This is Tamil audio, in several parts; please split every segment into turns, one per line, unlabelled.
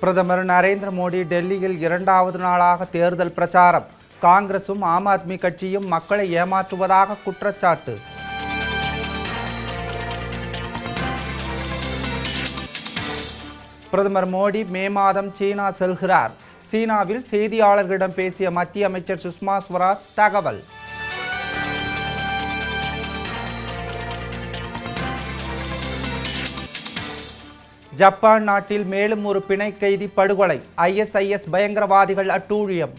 பிரதமர் நரேந்திர மோடி டெல்லியில் இரண்டாவது நாளாக தேர்தல் பிரச்சாரம். காங்கிரசும் ஆம் ஆத்மி கட்சியும் மக்களை ஏமாற்றுவதாக குற்றச்சாட்டு. பிரதமர் மோடி மே மாதம் சீனா செல்கிறார். சீனாவில் செய்தியாளர்களிடம் பேசிய மத்திய அமைச்சர் சுஷ்மா ஸ்வராஜ் தகவல். ஜப்பான் நாட்டில் மேலும் ஒரு பிணை கைதி படுகொலை. ISIS பயங்கரவாதிகள் அட்டூழியம்.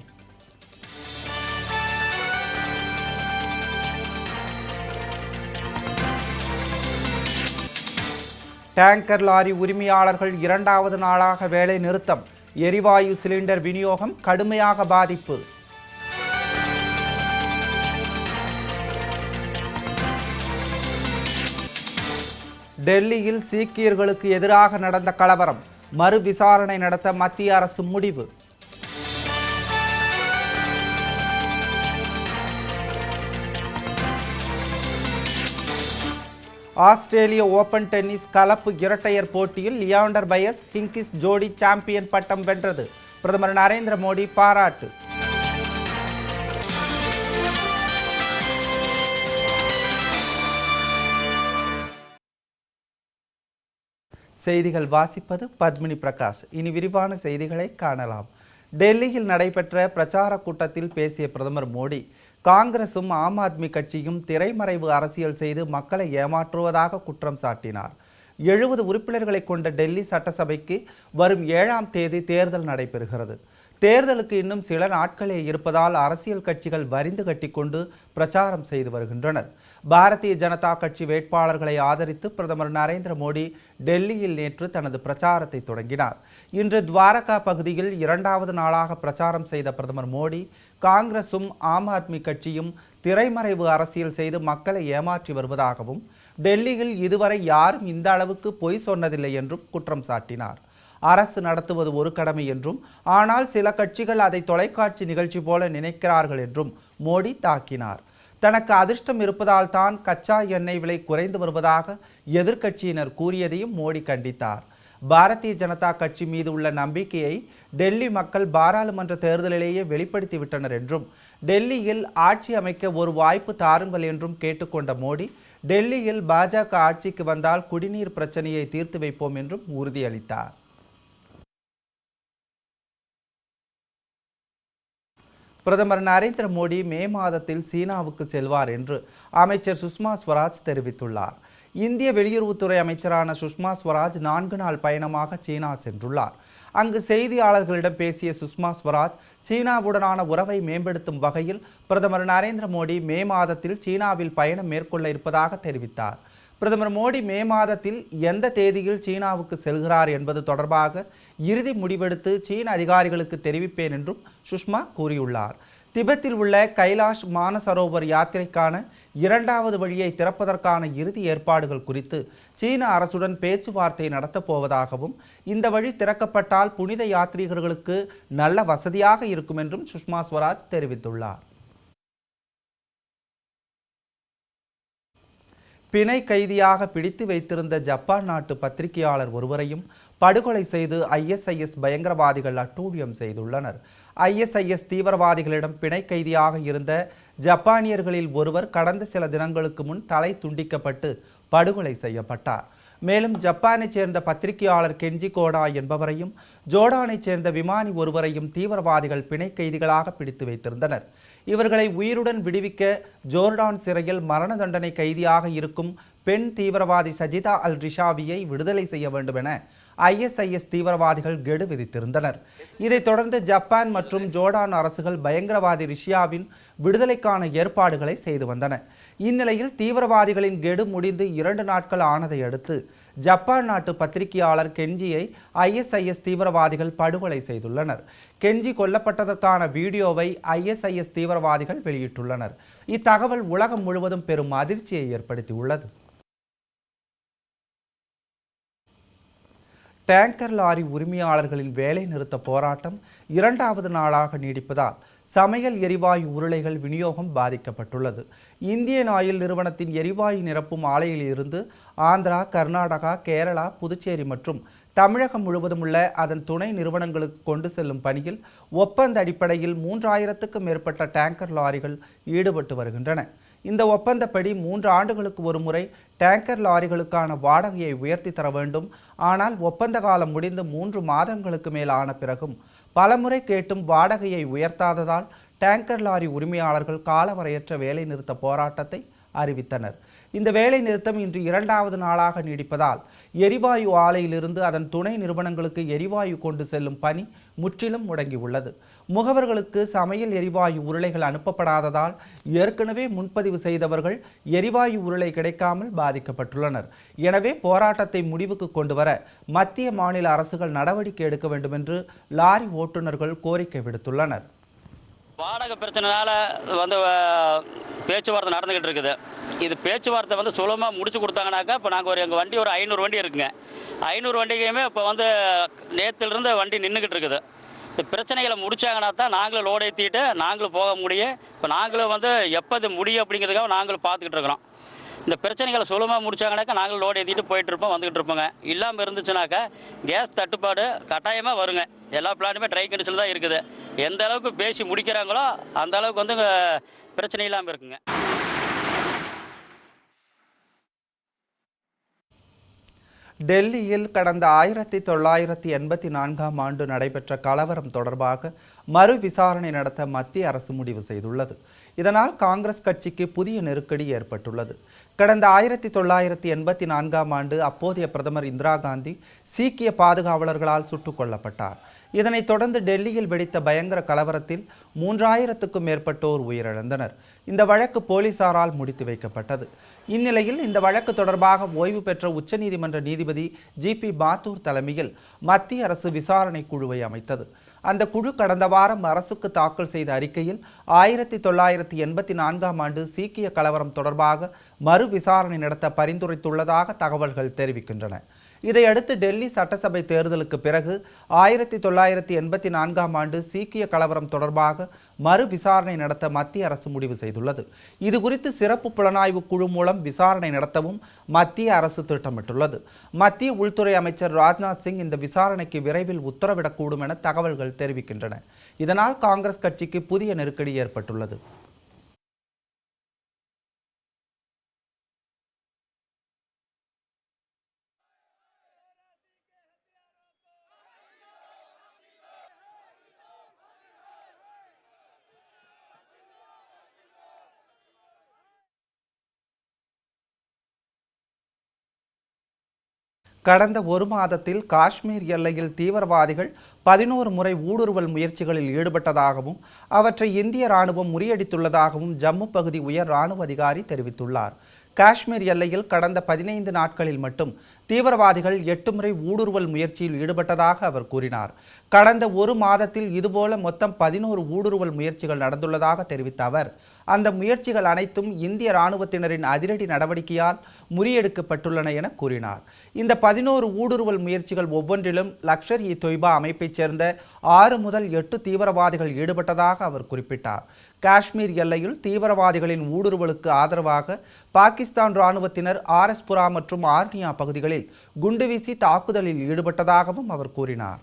டேங்கர் லாரி உரிமையாளர்கள் இரண்டாவது நாளாக வேலை நிறுத்தம். எரிவாயு சிலிண்டர் விநியோகம் கடுமையாக பாதிப்பு. டெல்லியில் சீக்கியர்களுக்கு எதிராக நடந்த கலவரம். மறு விசாரணை நடத்த மத்திய அரசு முடிவு. ஆஸ்திரேலிய ஓபன் டென்னிஸ் கலப்பு இரட்டையர் போட்டியில் லியாண்டர் பயஸ் ஹிங்கிஸ் ஜோடி சாம்பியன் பட்டம் வென்றது. பிரதமர் நரேந்திர மோடி பாராட்டு. செய்திகள் வாசிப்பது பத்மினி பிரகாஷ். இனி விரிவான செய்திகளை காணலாம். டெல்லியில் நடைபெற்ற பிரச்சார கூட்டத்தில் பேசிய பிரதமர் மோடி, காங்கிரசும் ஆம் ஆத்மி கட்சியும் திரைமறைவு அரசியல் செய்து மக்களை ஏமாற்றுவதாக குற்றம் சாட்டினார். 70 உறுப்பினர்களை கொண்ட டெல்லி சட்டசபைக்கு வரும் 7ஆம் தேதி தேர்தல் நடைபெறுகிறது. தேர்தலுக்கு இன்னும் சில நாட்களே இருப்பதால் அரசியல் கட்சிகள் வரிந்து கட்டிக்கொண்டு பிரச்சாரம் செய்து வருகின்றனர். பாரதிய ஜனதா கட்சி வேட்பாளர்களை ஆதரித்து பிரதமர் நரேந்திர மோடி டெல்லியில் நேற்று தனது பிரச்சாரத்தை தொடங்கினார். இன்று துவாரகா பகுதியில் இரண்டாவது நாளாக பிரச்சாரம் செய்த பிரதமர் மோடி, காங்கிரசும் ஆம் ஆத்மி கட்சியும் திரைமறைவு அரசியல் செய்து மக்களை ஏமாற்றி வருவதாகவும், டெல்லியில் இதுவரை யாரும் இந்த அளவுக்கு பொய் சொன்னதில்லை என்றும் குற்றம் சாட்டினார். அரசு நடத்துவது ஒரு கடமை என்றும், ஆனால் சில கட்சிகள் அதை தொலைக்காட்சி நிகழ்ச்சி போல நினைக்கிறார்கள் என்றும் மோடி தாக்கினார். தனக்கு அதிர்ஷ்டம் இருப்பதால் தான் கச்சா எண்ணெய் விலை குறைந்து வருவதாக எதிர்க்கட்சியினர் கூறியதையும் மோடி கண்டித்தார். பாரதிய ஜனதா கட்சி மீது உள்ள நம்பிக்கையை டெல்லி மக்கள் பாராளுமன்ற தேர்தலிலேயே வெளிப்படுத்திவிட்டனர் என்றும், டெல்லியில் ஆட்சி அமைக்க ஒரு வாய்ப்பு தாருங்கள் என்றும் கேட்டுக்கொண்ட மோடி, டெல்லியில் பாஜக ஆட்சிக்கு வந்தால் குடிநீர் பிரச்சனையை தீர்த்து வைப்போம் என்றும் உறுதியளித்தார். பிரதமர் நரேந்திர மோடி மே மாதத்தில் சீனாவுக்கு செல்வார் என்று அமைச்சர் சுஷ்மா ஸ்வராஜ் தெரிவித்துள்ளார். இந்திய வெளியுறவுத்துறை அமைச்சரான சுஷ்மா ஸ்வராஜ் 4 நாள் பயணமாக சீனா சென்றுள்ளார். அங்கு செய்தியாளர்களிடம் பேசிய சுஷ்மா ஸ்வராஜ், சீனாவுடனான உறவை மேம்படுத்தும் வகையில் பிரதமர் நரேந்திர மோடி மே மாதத்தில் சீனாவில் பயணம் மேற்கொள்ள இருப்பதாக தெரிவித்தார். பிரதமர் மோடி மே மாதத்தில் எந்த தேதியில் சீனாவுக்கு செல்கிறார் என்பது தொடர்பாக இறுதி முடிவெடுத்து சீன அதிகாரிகளுக்கு தெரிவிப்பேன் என்றும் சுஷ்மா கூறியுள்ளார். திபெத்தில் உள்ள கைலாஷ் மானசரோவர் யாத்திரைக்கான 2வது வழியை திறப்பதற்கான இறுதி ஏற்பாடுகள் குறித்து சீன அரசுடன் பேச்சுவார்த்தை நடத்தப் போவதாகவும், இந்த வழி திறக்கப்பட்டால் புனித யாத்ரீகர்களுக்கு நல்ல வசதியாக இருக்கும் என்றும் சுஷ்மா ஸ்வராஜ் தெரிவித்துள்ளார். பிணை கைதியாக பிடித்து வைத்திருந்த ஜப்பான் நாட்டு பத்திரிகையாளர் ஒருவரையும் படுகொலை செய்து ISIS பயங்கரவாதிகள் அட்டூழியம் செய்துள்ளனர். ISIS தீவிரவாதிகளிடம் பிணை கைதியாக இருந்த ஜப்பானியர்களில் ஒருவர் கடந்த சில தினங்களுக்கு முன் தலை துண்டிக்கப்பட்டு படுகொலை செய்யப்பட்டார். மேலும் ஜப்பானைச் சேர்ந்த பத்திரிகையாளர் கெஞ்சி கோடா என்பவரையும், ஜோர்டானைச் சேர்ந்த விமானி ஒருவரையும் தீவிரவாதிகள் பிணை கைதிகளாக பிடித்து வைத்திருந்தனர். இவர்களை உயிருடன் விடுவிக்க ஜோர்டான் சிறையில் மரண தண்டனை கைதியாக இருக்கும் பெண் தீவிரவாதி சஜிதா அல் ரிஷாவியை விடுதலை செய்ய வேண்டும் என ISIS தீவிரவாதிகள் கெடு விதித்திருந்தனர். இதைத் தொடர்ந்து ஜப்பான் மற்றும் ஜோர்டான் அரசுகள் பயங்கரவாதி ரிஷியாவின் விடுதலைக்கான ஏற்பாடுகளை செய்து வந்தன. இந்நிலையில் தீவிரவாதிகளின் கெடு முடிந்து 2 நாட்கள் ஆனதை அடுத்து ஜப்பான் நாட்டு பத்திரிகையாளர் கெஞ்சியை ISIS தீவிரவாதிகள் படுகொலை செய்துள்ளனர். கெஞ்சி கொல்லப்பட்டதற்கான வீடியோவை ISIS தீவிரவாதிகள் வெளியிட்டுள்ளனர். இத்தகவல் உலகம் முழுவதும் பெரும் அதிர்ச்சியை ஏற்படுத்தியுள்ளது. டேங்கர் லாரி உரிமையாளர்களின் வேலை நிறுத்த போராட்டம் 2வது நாளாக நீடிப்பதால் சமையல் எரிவாயு உருளைகள் விநியோகம் பாதிக்கப்பட்டுள்ளது. இந்தியன் ஆயில் நிறுவனத்தின் எரிவாயு நிரப்பும் ஆலையில் இருந்து ஆந்திரா, கர்நாடகா, கேரளா, புதுச்சேரி மற்றும் தமிழகம் முழுவதும் உள்ள அதன் துணை நிறுவனங்களுக்கு கொண்டு செல்லும் பணியில் ஒப்பந்த அடிப்படையில் 3000க்கும் மேற்பட்ட டேங்கர் லாரிகள் ஈடுபட்டு வருகின்றன. இந்த ஒப்பந்தப்படி 3 ஆண்டுகளுக்கு ஒரு முறை டேங்கர் லாரிகளுக்கான வாடகையை உயர்த்தி தர வேண்டும். ஆனால் ஒப்பந்த காலம் முடிந்து 3 மாதங்களுக்கு மேல் ஆன பிறகும் பலமுறை கேட்டும் வாடகையை உயர்த்தாததால் டேங்கர் லாரி உரிமையாளர்கள் காலவரையற்ற வேலைநிறுத்த போராட்டத்தை அறிவித்தனர். இந்த வேலை நிறுத்தம் இன்று 2வது நாளாக நீடிப்பதால் எரிவாயு ஆலையிலிருந்து அதன் துணை நிறுவனங்களுக்கு எரிவாயு கொண்டு செல்லும் பணி முற்றிலும் முடங்கியுள்ளது. முகவர்களுக்கு சமையல் எரிவாயு உருளைகள் அனுப்பப்படாததால் ஏற்கனவே முன்பதிவு செய்தவர்கள் எரிவாயு உருளை கிடைக்காமல் பாதிக்கப்பட்டுள்ளனர். எனவே போராட்டத்தை முடிவுக்கு கொண்டுவர மத்திய மாநில அரசுகள் நடவடிக்கை எடுக்க வேண்டும் என்று லாரி ஓட்டுநர்கள் கோரிக்கை விடுத்துள்ளனர்.
வாடகை பிரச்சனைனால பேச்சுவார்த்தை நடந்துக்கிட்டு இருக்குது. இது பேச்சுவார்த்தை சுலபமாக முடிச்சு கொடுத்தாங்கனாக்கா, இப்போ நாங்கள் எங்கள் வண்டி ஒரு 500 வண்டி இருக்குங்க. 500 வண்டிக்குமே இப்போ நேற்றுலேருந்து வண்டி நின்றுக்கிட்டு இருக்குது. இந்த பிரச்சனைகளை முடிச்சாங்கன்னா தான் நாங்களும் லோடு ஏற்றிட்டு நாங்களும் போக முடியும். இப்போ நாங்களும் எப்போ இது முடியும் அப்படிங்கிறதுக்காக நாங்களும் பார்த்துக்கிட்டு இருக்கிறோம். இந்த பிரச்சனைகளை சுலபமாக முடிச்சாங்கனாக்கா நாங்களும் லோடு ஏற்றிட்டு போயிட்டு இருப்போம், வந்துக்கிட்டு இருப்போங்க. இல்லாமல் இருந்துச்சுனாக்கா கேஸ் தட்டுப்பாடு கட்டாயமாக வருங்க. எல்லா பிளானுமே ட்ரை கண்டிஷனில் தான் இருக்குது. எந்த அளவுக்கு பேசி முடிக்கிறாங்களோ அந்த அளவுக்கு பிரச்சனை இல்லாமல் இருக்குங்க.
டெல்லியில் கடந்த 1984ஆம் ஆண்டு நடைபெற்ற கலவரம் தொடர்பாக மறு விசாரணை நடத்த மத்திய அரசு முடிவு செய்துள்ளது. இதனால் காங்கிரஸ் கட்சிக்கு புதிய நெருக்கடி ஏற்பட்டுள்ளது. கடந்த 1984ஆம் ஆண்டு அப்போதைய பிரதமர் இந்திரா காந்தி சீக்கிய பாதுகாவலர்களால் சுட்டுக் கொல்லப்பட்டார். இதனைத் தொடர்ந்து டெல்லியில் வெடித்த பயங்கர கலவரத்தில் 3000க்கும் மேற்பட்டோர் உயிரிழந்தனர். இந்த வழக்கு போலீசாரால் முடித்து வைக்கப்பட்டது. இந்நிலையில் இந்த வழக்கு தொடர்பாக ஓய்வு பெற்ற உச்சநீதிமன்ற நீதிபதி ஜி.பி. மாத்தூர் தலைமையில் மத்திய அரசு விசாரணை குழுவை அமைத்தது. அந்த குழு கடந்த வாரம் அரசுக்கு தாக்கல் செய்த அறிக்கையில் 1984ஆம் ஆண்டு சீக்கிய கலவரம் தொடர்பாக மறு விசாரணை நடத்த பரிந்துரைத்துள்ளதாக தகவல்கள் தெரிவிக்கின்றன. இதையடுத்து டெல்லி சட்டசபை தேர்தலுக்கு பிறகு 1984ஆம் ஆண்டு சீக்கிய கலவரம் தொடர்பாக மறு விசாரணை நடத்த மத்திய அரசு முடிவு செய்துள்ளது. இதுகுறித்து சிறப்பு புலனாய்வு குழு மூலம் விசாரணை நடத்தவும் மத்திய அரசு திட்டமிட்டுள்ளது. மத்திய உள்துறை அமைச்சர் ராஜ்நாத் சிங் இந்த விசாரணைக்கு விரைவில் உத்தரவிடக்கூடும் என தகவல்கள் தெரிவிக்கின்றன. இதனால் காங்கிரஸ் கட்சிக்கு புதிய நெருக்கடி ஏற்பட்டுள்ளது. கடந்த ஒரு மாதத்தில் காஷ்மீர் எல்லையில் தீவிரவாதிகள் 11 முறை ஊடுருவல் முயற்சிகளில் ஈடுபட்டதாகவும் அவற்றை இந்திய ராணுவம் முறியடித்துள்ளதாகவும் ஜம்மு பகுதி உயர் ராணுவ அதிகாரி தெரிவித்துள்ளார். காஷ்மீர் எல்லையில் கடந்த 15 நாட்களில் மட்டும் தீவிரவாதிகள் 8 முறை ஊடுருவல் முயற்சியில் ஈடுபட்டதாக அவர் கூறினார். கடந்த ஒரு மாதத்தில் இதுபோல மொத்தம் 11 ஊடுருவல் முயற்சிகள் நடந்துள்ளதாக தெரிவித்த அவர், அந்த முயற்சிகள் அனைத்தும் இந்திய இராணுவத்தினரின் அதிரடி நடவடிக்கையால் முறியடிக்கப்பட்டுள்ளன என கூறினார். இந்த 11 ஊடுருவல் முயற்சிகள் ஒவ்வொன்றிலும் லஷ்கர்-இ-தொய்பா அமைப்பைச் சேர்ந்த 6 முதல் 8 தீவிரவாதிகள் ஈடுபட்டதாக அவர் குறிப்பிட்டார். காஷ்மீர் எல்லையில் தீவிரவாதிகளின் ஊடுருவலுக்கு ஆதரவாக பாகிஸ்தான் இராணுவத்தினர் ஆர்எஸ்புரா மற்றும் ஆர்னியா பகுதிகளில் குண்டுவீசி தாக்குதலில் ஈடுபட்டதாகவும் அவர் கூறினார்.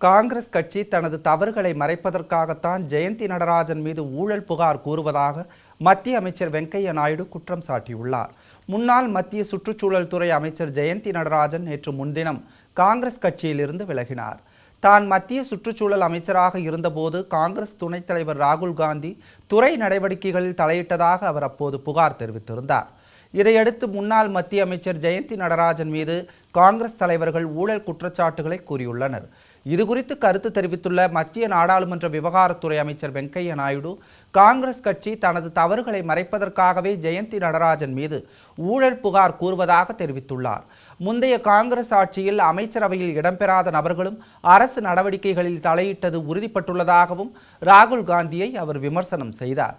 காங்கிரஸ் கட்சி தனது தவறுகளை மறைப்பதற்காகத்தான் ஜெயந்தி நடராஜன் மீது ஊழல் புகார் கூறுவதாக மத்திய அமைச்சர் வெங்கையா நாயுடு குற்றம் சாட்டியுள்ளார். முன்னாள் மத்திய சுற்றுச்சூழல் துறை அமைச்சர் ஜெயந்தி நடராஜன் நேற்று முன்தினம் காங்கிரஸ் கட்சியிலிருந்து விலகினார். தான் மத்திய சுற்றுச்சூழல் அமைச்சராக இருந்தபோது காங்கிரஸ் துணைத் தலைவர் ராகுல் காந்தி துறை நடவடிக்கைகளில் தலையிட்டதாக அவர் அப்போது புகார் தெரிவித்திருந்தார். இதையடுத்து முன்னாள் மத்திய அமைச்சர் ஜெயந்தி நடராஜன் மீது காங்கிரஸ் தலைவர்கள் ஊழல் குற்றச்சாட்டுகளை கூறியுள்ளனர். இதுகுறித்து கருத்து தெரிவித்துள்ள மத்திய நாடாளுமன்ற விவகாரத்துறை அமைச்சர் வெங்கையா நாயுடு, காங்கிரஸ் கட்சி தனது தவறுகளை மறைப்பதற்காகவே ஜெயந்தி நடராஜன் மீது ஊழல் புகார் கூறுவதாக தெரிவித்துள்ளார். முந்தைய காங்கிரஸ் ஆட்சியில் அமைச்சரவையில் இடம்பெறாத நபர்களும் அரசு நடவடிக்கைகளில் தலையிட்டது உறுதிப்பட்டுள்ளதாகவும் ராகுல் காந்தியை அவர் விமர்சனம் செய்தார்.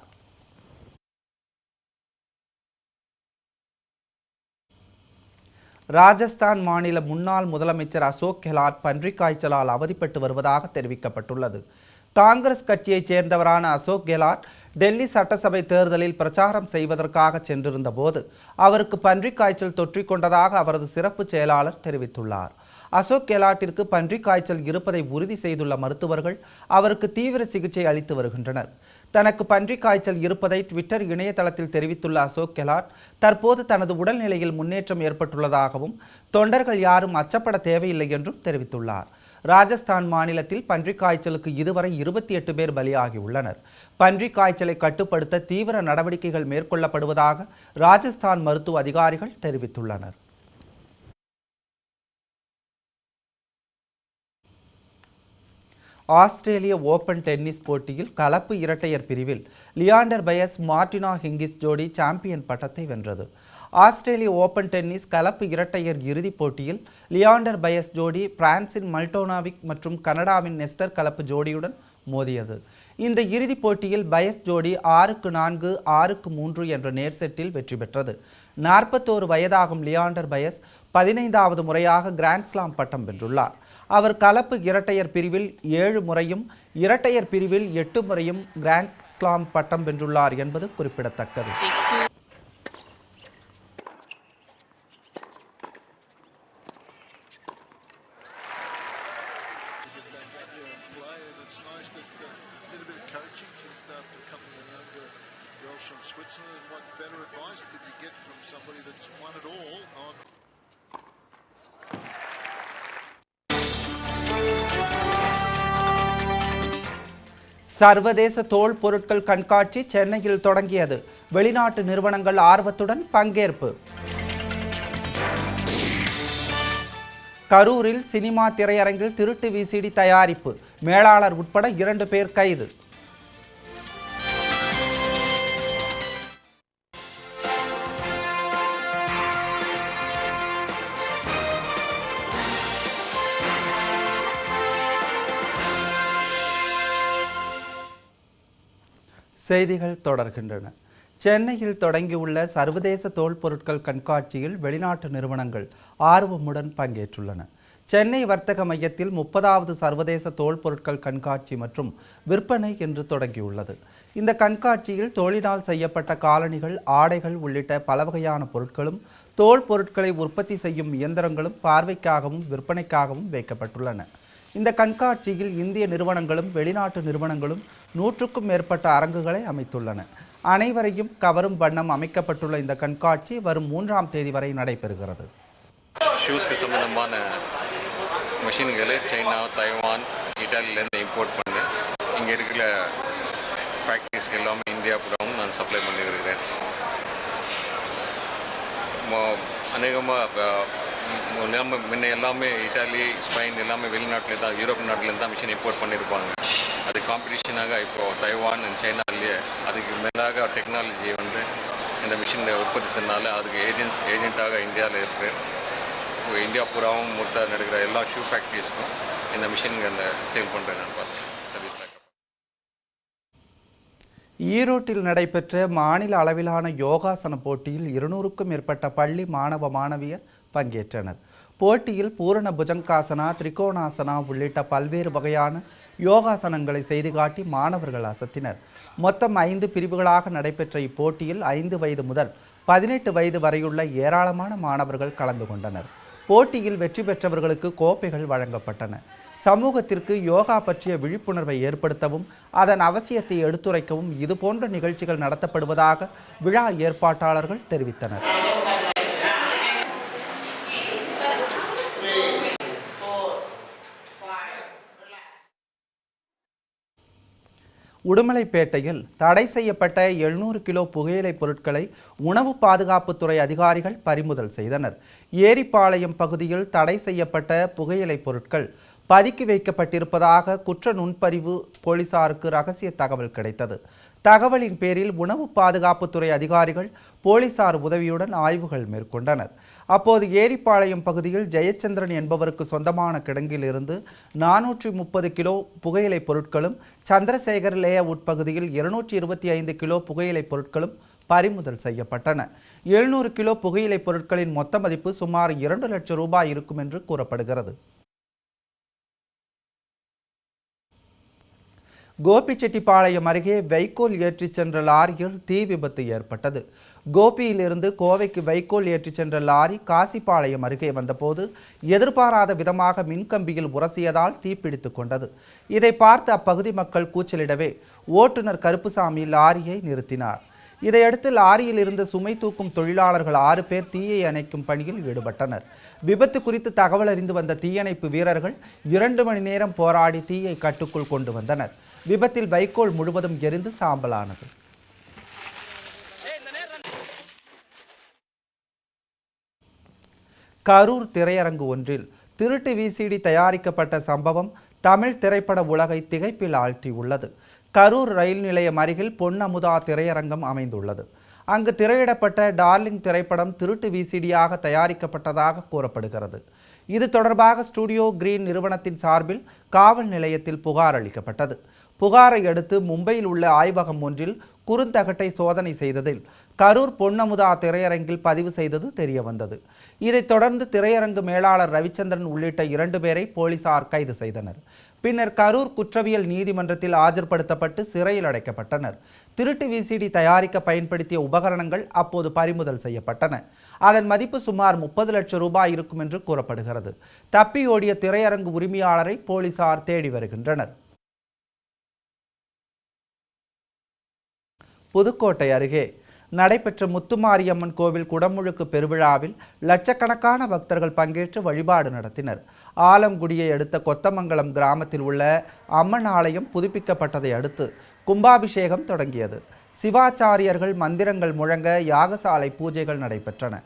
ராஜஸ்தான் மாநில முன்னாள் முதலமைச்சர் அசோக் கெலாட் பன்றிக் காய்ச்சலால் அவதிப்பட்டு வருவதாக தெரிவிக்கப்பட்டுள்ளது. காங்கிரஸ் கட்சியைச் சேர்ந்தவரான அசோக் கெலாட் டெல்லி சட்டசபை தேர்தலில் பிரச்சாரம் செய்வதற்காக சென்றிருந்த போது அவருக்கு பன்றிக் காய்ச்சல் தொற்றிக்கொண்டதாக அவரது சிறப்பு செயலாளர் தெரிவித்துள்ளார். அசோக் கெலாட்டிற்கு பன்றிக் காய்ச்சல் இருப்பதை உறுதி செய்துள்ள மருத்துவர்கள் அவருக்கு தீவிர சிகிச்சை அளித்து வருகின்றனர். தனக்கு பன்றிக் காய்ச்சல் இருப்பதை ட்விட்டர் இணையதளத்தில் தெரிவித்துள்ள அசோக் கெலாட் தற்போது தனது உடல்நிலையில் முன்னேற்றம் ஏற்பட்டுள்ளதாகவும் தொண்டர்கள் யாரும் அச்சப்பட தேவையில்லை என்றும் தெரிவித்துள்ளார். ராஜஸ்தான் மாநிலத்தில் பன்றிக் காய்ச்சலுக்கு இதுவரை 28 பேர் பலியாகியுள்ளனர். பன்றிக் காய்ச்சலை கட்டுப்படுத்த தீவிர நடவடிக்கைகள் மேற்கொள்ளப்படுவதாக ராஜஸ்தான் மருத்துவ அதிகாரிகள் தெரிவித்துள்ளனர். ஆஸ்திரேலிய ஓபன் டென்னிஸ் போட்டியில் கலப்பு இரட்டையர் பிரிவில் லியாண்டர் பயஸ் மார்டினா ஹிங்கிஸ் ஜோடி சாம்பியன் பட்டத்தை வென்றது. ஆஸ்திரேலிய ஓபன் டென்னிஸ் கலப்பு இரட்டையர் இறுதிப் போட்டியில் லியாண்டர் பயஸ் ஜோடி பிரான்சின் மல்டோனாவிக் மற்றும் கனடாவின் நெஸ்டர் கலப்பு ஜோடியுடன் மோதியது. இந்த இறுதிப் போட்டியில் பயஸ் ஜோடி 6-4, 6-3 என்ற நேர் செட்டில் வெற்றி பெற்றது. 41 வயதாகும் லியாண்டர் பயஸ் 15வது முறையாக கிராண்ட்ஸ்லாம் பட்டம் வென்றுள்ளார். அவர் கலப்பு இரட்டையர் பிரிவில் 7 முறையும் இரட்டையர் பிரிவில் 8 முறையும் கிராண்ட் ஸ்லாம் பட்டம் வென்றுள்ளார் என்பது குறிப்பிடத்தக்கது. சர்வதேச தோல் பொருட்கள் கண்காட்சி சென்னையில் தொடங்கியது. வெளிநாட்டு நிறுவனங்கள் ஆர்வத்துடன் பங்கேற்பு. கரூரில் சினிமா திரையரங்கில் திருட்டு விசிடி தயாரிப்பு, மேலாளர் உட்பட 2 பேர் கைது. செய்திகள் தொடர்கின்றன. சென்னையில் தொடங்கியுள்ள சர்வதேச தோல் பொருட்கள் கண்காட்சியில் வெளிநாட்டு நிறுவனங்கள் ஆர்வமுடன் பங்கேற்றுள்ளன. சென்னை வர்த்தக மையத்தில் 30வது சர்வதேச தோல் பொருட்கள் கண்காட்சி மற்றும் விற்பனை இன்று தொடங்கியுள்ளது. இந்த கண்காட்சியில் தோலினால் செய்யப்பட்ட காலணிகள், ஆடைகள் உள்ளிட்ட பல வகையான பொருட்களும் தோல் பொருட்களை உற்பத்தி செய்யும் இயந்திரங்களும் பார்வைக்காகவும் விற்பனைக்காகவும் வைக்கப்பட்டுள்ளன. இந்த கண்காட்சியில் இந்திய நிறுவனங்களும் வெளிநாட்டு நிறுவனங்களும் 100க்கும் மேற்பட்ட அரங்குகளை அமைத்துள்ளன. அனைவரையும் கவரும் வண்ணம் அமைக்கப்பட்டுள்ள இந்த கண்காட்சி வரும் 3ஆம் தேதி வரை நடைபெறுகிறது.
ஷூஸ்க்கு சம்பந்தமான மிஷின்களை சைனா, தைவான், இட்டாலியிலேருந்து இம்போர்ட் பண்ணி இங்கே இருக்கிற ஃபேக்ட்ரிஸ்க்கு எல்லாமே இந்தியா பூராவும் நான் சப்ளை பண்ணியிருக்கிறேன். அநேகமாக நம்ம முன்ன எல்லாமே இட்டாலி, ஸ்பெயின் எல்லாமே வெளிநாட்டில் தான், யூரோப் நாட்டிலேருந்து தான் மிஷின் இம்போர்ட் பண்ணியிருப்பாங்க. அது காம்படிஷனாக இப்போது தைவான் அண்ட் சைனாலேயே அதுக்கு மேலாக டெக்னாலஜி வந்து இந்த மிஷினை உற்பத்தி செய்யறதுனால அதுக்கு ஏஜென்ட்டாக இந்தியாவில் இருக்கிறேன். இந்தியா பூராவும் மொத்தம் நடக்கிற எல்லா ஷூ ஃபேக்ட்ரிஸ்க்கும் இந்த மிஷின்கள் சேல் பண்ணுறேன். நான் பார்த்தேன்.
ஈரோட்டில் நடைபெற்ற மாநில அளவிலான யோகாசன போட்டியில் 200க்கும் மேற்பட்ட பள்ளி மாணவ மாணவியர் பங்கேற்றனர். போட்டியில் பூரண புஜங்காசனா, திரிகோணாசனா உள்ளிட்ட பல்வேறு வகையான யோகாசனங்களை செய்து காட்டி மாணவர்கள் அசத்தினர். மொத்தம் 5 பிரிவுகளாக நடைபெற்ற இப்போட்டியில் 5 வயது முதல் 18 வயது வரையுள்ள ஏராளமான மாணவர்கள் கலந்து கொண்டனர். போட்டியில் வெற்றி பெற்றவர்களுக்கு கோப்பைகள் வழங்கப்பட்டன. சமூகத்திற்கு யோகா பற்றிய விழிப்புணர்வை ஏற்படுத்தவும் அதன் அவசியத்தை எடுத்துரைக்கவும் இதுபோன்ற நிகழ்ச்சிகள் நடத்தப்படுவதாக விழா ஏற்பாட்டாளர்கள் தெரிவித்தனர். உடுமலைப்பேட்டையில் தடை செய்யப்பட்ட 700 கிலோ புகையிலை பொருட்களை உணவு பாதுகாப்புத்துறை அதிகாரிகள் பறிமுதல் செய்தனர். ஏரிப்பாளையம் பகுதியில் தடை செய்யப்பட்ட புகையிலை பொருட்கள் பதுக்கி வைக்கப்பட்டிருப்பதாக குற்ற நுண்பறிவு போலீசாருக்கு ரகசிய தகவல் கிடைத்தது. தகவலின் பேரில் உணவு பாதுகாப்புத்துறை அதிகாரிகள் போலீசார் உதவியுடன் ஆய்வுகள் மேற்கொண்டனர். அப்போது ஏரிப்பாளையம் பகுதியில் ஜெயச்சந்திரன் என்பவருக்கு சொந்தமான கிடங்கில் இருந்து 430 கிலோ புகையிலை பொருட்களும், சந்திரசேகர் லே அவுட் பகுதியில் 225 கிலோ புகையிலை பொருட்களும் பறிமுதல் செய்யப்பட்டன. 700 கிலோ புகையிலை பொருட்களின் மொத்த மதிப்பு சுமார் 2 லட்சம் ரூபாய் இருக்கும் என்று கூறப்படுகிறது. கோபிச்செட்டிப்பாளையம் அருகே வைக்கோல் ஏற்றிச் சென்ற லாரியில் தீ விபத்து ஏற்பட்டது. கோபியிலிருந்து கோவைக்கு வைக்கோல் ஏற்றிச் சென்ற லாரி காசிப்பாளையம் அருகே வந்தபோது எதிர்பாராத விதமாக மின்கம்பியில் உரசியதால் தீப்பிடித்துக் கொண்டது. இதை பார்த்து அப்பகுதி மக்கள் கூச்சலிடவே ஓட்டுநர் கருப்புசாமி லாரியை நிறுத்தினார். இதையடுத்து லாரியில் இருந்த சுமை தூக்கும் தொழிலாளர்கள் 6 பேர் தீயை அணைக்கும் பணியில் ஈடுபட்டனர். விபத்து குறித்து தகவல் அறிந்து வந்த தீயணைப்பு வீரர்கள் 2 மணி நேரம் போராடி தீயை கட்டுக்குள் கொண்டு வந்தனர். விபத்தில் வைக்கோல் முழுவதும் எரிந்து சாம்பலானது. கரூர் திரையரங்கு ஒன்றில் திருட்டு விசிடி தயாரிக்கப்பட்ட சம்பவம் தமிழ் திரைப்பட உலகை திகைப்பில் ஆழ்த்தியுள்ளது. கரூர் ரயில் நிலையம் அருகில் பொன்னமுதா திரையரங்கம் அமைந்துள்ளது. அங்கு திரையிடப்பட்ட டார்லிங் திரைப்படம் திருட்டு விசிடியாக தயாரிக்கப்பட்டதாக கூறப்படுகிறது. இது தொடர்பாக ஸ்டுடியோ கிரீன் நிறுவனத்தின் சார்பில் காவல் நிலையத்தில் புகார் அளிக்கப்பட்டது. புகாரை அடுத்து மும்பையில் உள்ள ஆய்வகம் ஒன்றில் குறுந்தகட்டை சோதனை செய்ததில் கரூர் பொன்னமுதா திரையரங்கில் பதிவு செய்தது தெரியவந்தது. இதைத் தொடர்ந்து திரையரங்கு மேலாளர் ரவிச்சந்திரன் உள்ளிட்ட 2 பேரை போலீசார் கைது செய்தனர். பின்னர் கரூர் குற்றவியல் நீதிமன்றத்தில் ஆஜர்படுத்தப்பட்டு சிறையில் அடைக்கப்பட்டனர். திருட்டு விசிடி தயாரிக்க பயன்படுத்திய உபகரணங்கள் அப்போது பறிமுதல் செய்யப்பட்டன. அதன் மதிப்பு சுமார் 30 லட்சம் ரூபாய் இருக்கும் என்று கூறப்படுகிறது. தப்பியோடிய திரையரங்கு உரிமையாளரை போலீசார் தேடி வருகின்றனர். புதுக்கோட்டை அருகே நடைபெற்ற முத்துமாரியம்மன் கோவில் குடமுழுக்கு பெருவிழாவில் லட்சக்கணக்கான பக்தர்கள் பங்கேற்று வழிபாடு நடத்தினர். ஆலங்குடியை அடுத்த கொத்தமங்கலம் கிராமத்தில் உள்ள அம்மன் ஆலயம் புதுப்பிக்கப்பட்டதை அடுத்து கும்பாபிஷேகம் தொடங்கியது. சிவாச்சாரியர்கள் மந்திரங்கள் முழங்க யாகசாலை பூஜைகள் நடைபெற்றன.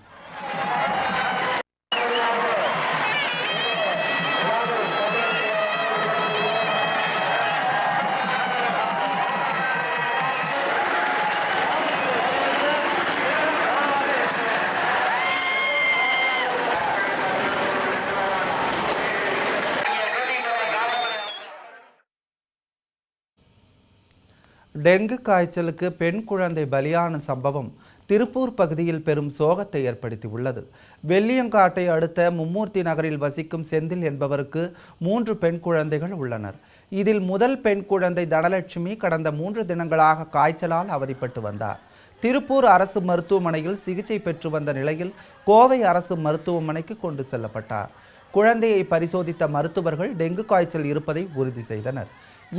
டெங்கு காய்ச்சலுக்கு பெண் குழந்தை பலியான சம்பவம் திருப்பூர் பகுதியில் பெரும் சோகத்தை ஏற்படுத்தியுள்ளது. வெள்ளியங்காட்டை அடுத்த மும்மூர்த்தி நகரில் வசிக்கும் செந்தில் என்பவருக்கு 3 பெண் குழந்தைகள் உள்ளனர். இதில் முதல் பெண் குழந்தை தனலட்சுமி கடந்த 3 தினங்களாக காய்ச்சலால் அவதிப்பட்டு வந்தார். திருப்பூர் அரசு மருத்துவமனையில் சிகிச்சை பெற்று வந்த நிலையில் கோவை அரசு மருத்துவமனைக்கு கொண்டு செல்லப்பட்டார். குழந்தையை பரிசோதித்த மருத்துவர்கள் டெங்கு காய்ச்சல் இருப்பதை உறுதி செய்தனர்.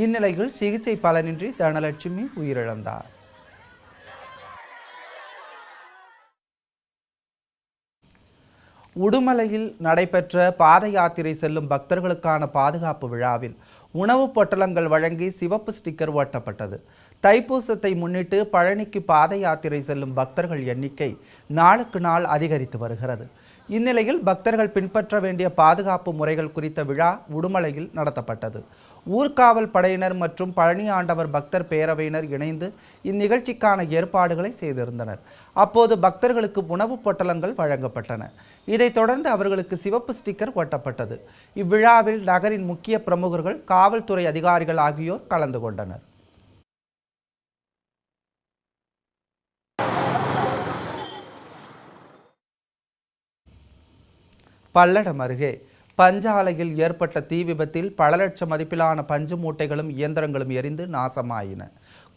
இந்நிலையில் சிகிச்சை பலனின்றி தனலட்சுமி உயிரிழந்தார். உடுமலையில் நடைபெற்ற பாத யாத்திரை செல்லும் பக்தர்களுக்கான பாதுகாப்பு விழாவில் உணவுப் பொட்டலங்கள் வழங்கி சிவப்பு ஸ்டிக்கர் ஒட்டப்பட்டது. தைப்பூசத்தை முன்னிட்டு பழனிக்கு பாத யாத்திரை செல்லும் பக்தர்கள் எண்ணிக்கை நாளுக்கு நாள் அதிகரித்து வருகிறது. இந்நிலையில் பக்தர்கள் பின்பற்ற வேண்டிய பாதுகாப்பு முறைகள் குறித்த விழா உடுமலையில் நடத்தப்பட்டது. ஊர்காவல் படையினர் மற்றும் பழனி ஆண்டவர் பக்தர் பேரவையினர் இணைந்து இந்நிகழ்ச்சிக்கான ஏற்பாடுகளை செய்திருந்தனர். அப்போது பக்தர்களுக்கு உணவுப் பொட்டலங்கள் வழங்கப்பட்டன. இதைத் தொடர்ந்து அவர்களுக்கு சிவப்பு ஸ்டிக்கர் ஒட்டப்பட்டது. இவ்விழாவில் நகரின் முக்கிய பிரமுகர்கள், காவல்துறை அதிகாரிகள் ஆகியோர் கலந்து கொண்டனர். பல்லடம் அருகே பஞ்சாலையில் ஏற்பட்ட தீ விபத்தில் பல லட்சம் மதிப்பிலான பஞ்சு மூட்டைகளும் இயந்திரங்களும் எரிந்து நாசமாயின.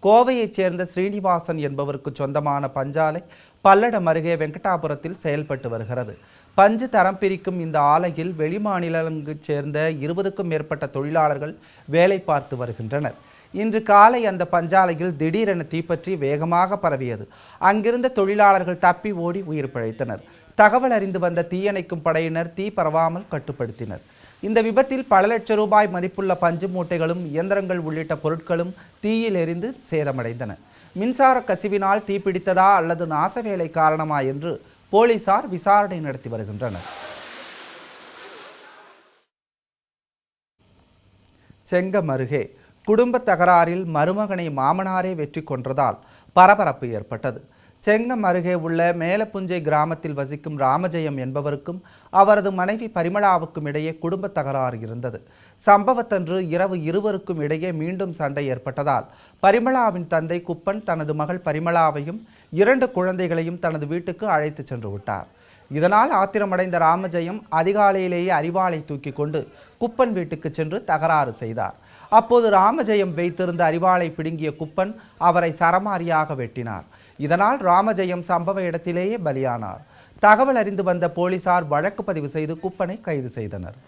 கோவையைச் சேர்ந்த ஸ்ரீனிவாசன் என்பவருக்கு சொந்தமான பஞ்சாலை பல்லடம் அருகே வெங்கடாபுரத்தில் செயல்பட்டு வருகிறது. பஞ்சு தரம் பிரிக்கும் இந்த ஆலையில் வெளிமாநிலங்களைச் சேர்ந்த 20க்கும் மேற்பட்ட தொழிலாளர்கள் வேலை பார்த்து வருகின்றனர். இன்று காலை அந்த பஞ்சாலையில் திடீரென தீப்பற்றி வேகமாக பரவியது. அங்கிருந்த தொழிலாளர்கள் தப்பி ஓடி உயிர் பிழைத்தனர். தகவல் அறிந்து வந்த தீயணைக்கும் படையினர் தீ பரவாமல் கட்டுப்படுத்தினர். இந்த விபத்தில் பல லட்சம் ரூபாய் மதிப்புள்ள பஞ்சு மூட்டைகளும் இயந்திரங்கள் உள்ளிட்ட பொருட்களும் தீயில் எரிந்து சேதமடைந்தன. மின்சார கசிவினால் தீப்பிடித்ததா அல்லது நாசவேலை காரணமா என்று போலீசார் விசாரணை நடத்தி வருகின்றனர். செங்கம் அருகே குடும்ப தகராறில் மருமகனை மாமனாரே வெற்றி கொன்றதால் பரபரப்பு ஏற்பட்டது. செங்கம் அருகே உள்ள மேலப்புஞ்சை கிராமத்தில் வசிக்கும் ராமஜெயம் என்பவருக்கும் அவரது மனைவி பரிமளாவுக்கும் இடையே குடும்ப தகராறு இருந்தது. சம்பவத்தன்று இரவு இருவருக்கும் இடையே மீண்டும் சண்டை ஏற்பட்டதால் பரிமளாவின் தந்தை குப்பன் தனது மகள் பரிமளாவையும் 2 குழந்தைகளையும் தனது வீட்டுக்கு அழைத்து சென்று விட்டார். இதனால் ஆத்திரமடைந்த ராமஜெயம் அதிகாலையிலேயே அரிவாளை தூக்கி கொண்டு குப்பன் வீட்டுக்கு சென்று தகராறு செய்தார். அப்போது ராமஜெயம் வைத்திருந்த அரிவாளை பிடுங்கிய குப்பன் அவரை சரமாரியாக வெட்டினார். இதனால் ராமஜெயம் சம்பவ இடத்திலேயே பலியானார். தகவல் அறிந்து வந்த போலீசார் வழக்கு பதிவு செய்து குப்பனை கைது செய்தனர்.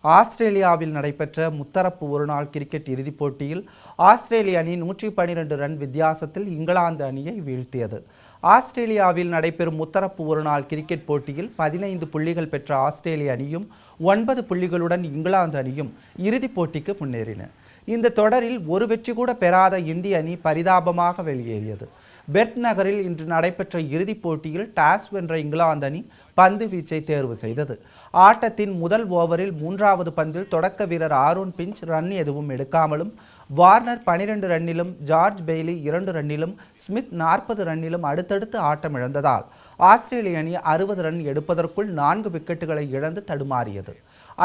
ஆஸ்திரேலியாவில் நடைபெற்ற முத்தரப்பு ஒருநாள் கிரிக்கெட் இறுதிப் போட்டியில் ஆஸ்திரேலிய அணி 112 ரன் வித்தியாசத்தில் இங்கிலாந்து அணியை வீழ்த்தியது. ஆஸ்திரேலியாவில் நடைபெறும் முத்தரப்பு ஒருநாள் கிரிக்கெட் போட்டியில் 15 புள்ளிகள் பெற்ற ஆஸ்திரேலிய அணியும் 9 புள்ளிகளுடன் இங்கிலாந்து அணியும் இறுதிப் போட்டிக்கு முன்னேறின. இந்த தொடரில் ஒரு வெற்றி கூட பெறாத இந்திய அணி பரிதாபமாக வெளியேறியது. பெர்த் நகரில் இன்று நடைபெற்ற இறுதிப் போட்டியில் டாஸ் வென்ற இங்கிலாந்து அணி பந்து வீச்சை தேர்வு செய்தது. ஆட்டத்தின் முதல் ஓவரில் 3வது பந்தில் தொடக்க வீரர் ஆரோன் பிஞ்ச் ரன் எதுவும் எடுக்காமலும், வார்னர் 12 ரன்னிலும், ஜார்ஜ் பெய்லி 2 ரன்னிலும், ஸ்மித் 40 ரன்னிலும் அடுத்தடுத்து ஆட்டம் இழந்ததால் ஆஸ்திரேலிய அணி 60 ரன் எடுப்பதற்குள் 4 விக்கெட்டுகளை இழந்து தடுமாறியது.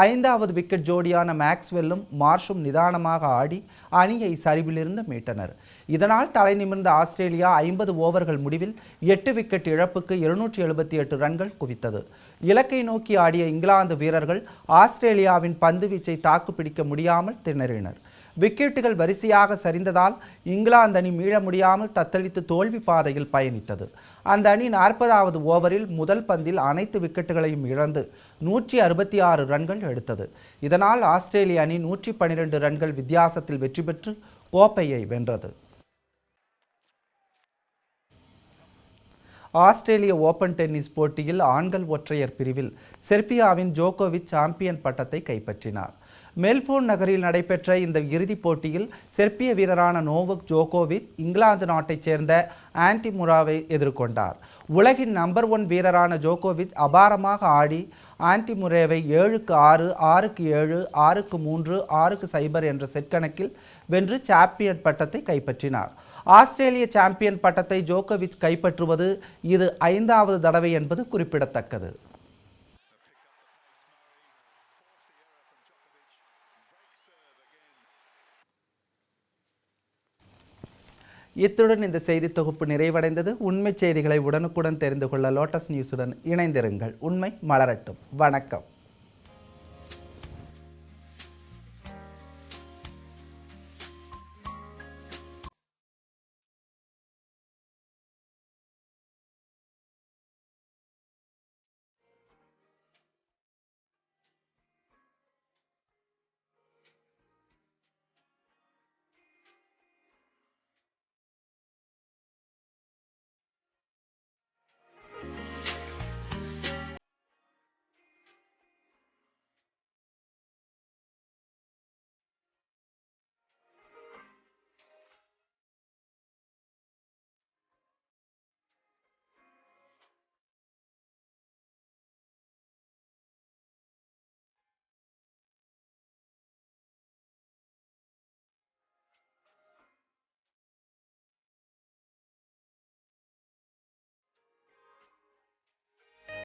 5வது விக்கெட் ஜோடியான மேக்ஸ்வெல்லும் மார்ஷும் நிதானமாக ஆடி அணியை சரிவிலிருந்து மீட்டனர். இதனால் தலை நிமிர்ந்த ஆஸ்திரேலியா 50 ஓவர்கள் முடிவில் 8 விக்கெட் இழப்புக்கு 278 ரன்கள் குவித்தது. இலக்கை நோக்கி ஆடிய இங்கிலாந்து வீரர்கள் ஆஸ்திரேலியாவின் பந்துவீச்சை தாக்குப்பிடிக்க முடியாமல் திணறினர். விக்கெட்டுகள் வரிசையாக சரிந்ததால் இங்கிலாந்து அணி மீள முடியாமல் தத்தளித்து தோல்வி பாதையில் பயணித்தது. அந்த அணி 40வது ஓவரில் முதல் பந்தில் அனைத்து விக்கெட்டுகளையும் இழந்து 166 ரன்கள் எடுத்தது. இதனால் ஆஸ்திரேலிய அணி 112 ரன்கள் வித்தியாசத்தில் வெற்றி பெற்று கோப்பையை வென்றது. ஆஸ்திரேலிய ஓபன் டென்னிஸ் போட்டியில் ஆண்கள் ஒற்றையர் பிரிவில் செர்பியாவின் ஜோகோவிச் சாம்பியன் பட்டத்தை கைப்பற்றினார். மெல்போர்ன் நகரில் நடைபெற்ற இந்த இறுதிப் போட்டியில் செர்பிய வீரரான நோவக் ஜோகோவிச் இங்கிலாந்து நாட்டைச் சேர்ந்த ஆன்டி முராவை எதிர்கொண்டார். உலகின் நம்பர் 1 வீரரான ஜோகோவிச் அபாரமாக ஆடி ஆன்டி முரேவை 7-6, 6-7, 6-3, 6-0 என்ற செட் கணக்கில் வென்று சாம்பியன் பட்டத்தை கைப்பற்றினார். ஆஸ்திரேலிய சாம்பியன் பட்டத்தை ஜோகோவிச் கைப்பற்றுவது இது 5வது தடவை என்பது குறிப்பிடத்தக்கது. இத்துடன் இந்த செய்தி தொகுப்பு நிறைவடைந்தது. உண்மை செய்திகளை உடனுக்குடன் தெரிந்து கொள்ள லோட்டஸ் நியூஸுடன் இணைந்திருங்கள். உண்மை மலரட்டும். வணக்கம்.